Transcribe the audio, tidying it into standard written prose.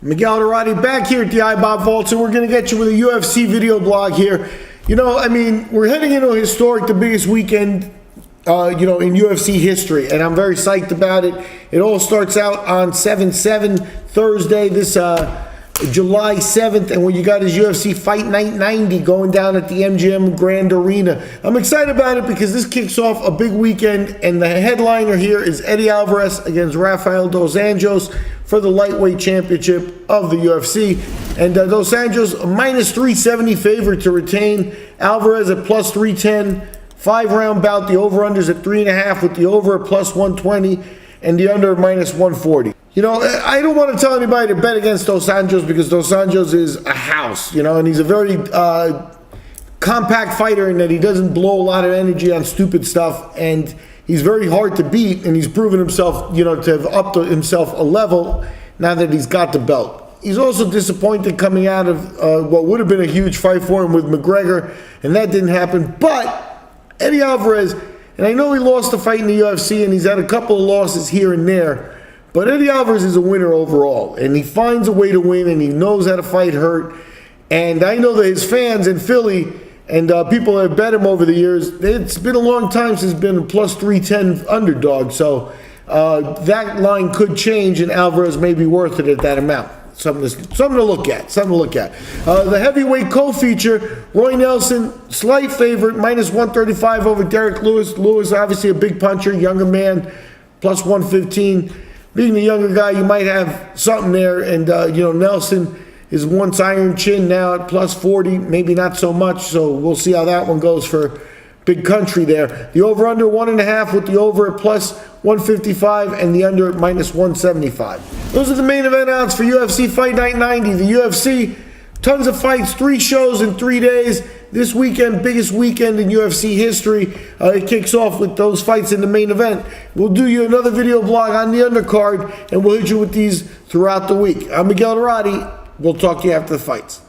Miguel Dorati back here at the iBob Vault, so we're going to get you with a UFC video blog here. You know, I mean, we're heading into a historic, the biggest weekend, in UFC history, and I'm very psyched about it. It all starts out on 7/7, Thursday, this July 7th, and what you got is UFC Fight Night 90 going down at the MGM Grand Arena. I'm excited about it because this kicks off a big weekend, and the headliner here is Eddie Alvarez against Rafael dos Anjos for the lightweight championship of the UFC. And dos Anjos, a minus 370 favorite to retain. Alvarez at plus 310. 5-round bout. The over-under's at 3.5 with the over at plus 120 and the under minus 140. You know, I don't want to tell anybody to bet against dos Anjos because dos Anjos is a house, and he's a very compact fighter in that he doesn't blow a lot of energy on stupid stuff, and he's very hard to beat, and he's proven himself, to have upped himself a level now that he's got the belt. He's also disappointed coming out of what would have been a huge fight for him with McGregor, and that didn't happen. But Eddie Alvarez, and I know he lost the fight in the UFC, and he's had a couple of losses here and there, but Eddie Alvarez is a winner overall, and he finds a way to win, and he knows how to fight hurt. And I know that his fans in Philly and people that have bet him over the years, it's been a long time since he's been a plus 310 underdog, so that line could change, and Alvarez may be worth it at that amount. Something to look at. The heavyweight co-feature, Roy Nelson, slight favorite, minus 135 over Derek Lewis. Lewis, obviously a big puncher, younger man, plus 115. Being the younger guy, you might have something there. And, Nelson is once Iron Chin, now at plus 40, maybe not so much. So we'll see how that one goes for big country there. The over-under 1.5 with the over at plus 155 and the under at minus 175. Those are the main event odds for UFC Fight Night 90. The UFC, tons of fights, 3 shows in 3 days. This weekend, biggest weekend in UFC history. It kicks off with those fights in the main event. We'll do you another video blog on the undercard, and we'll hit you with these throughout the week. I'm Miguel Dorati. We'll talk to you after the fights.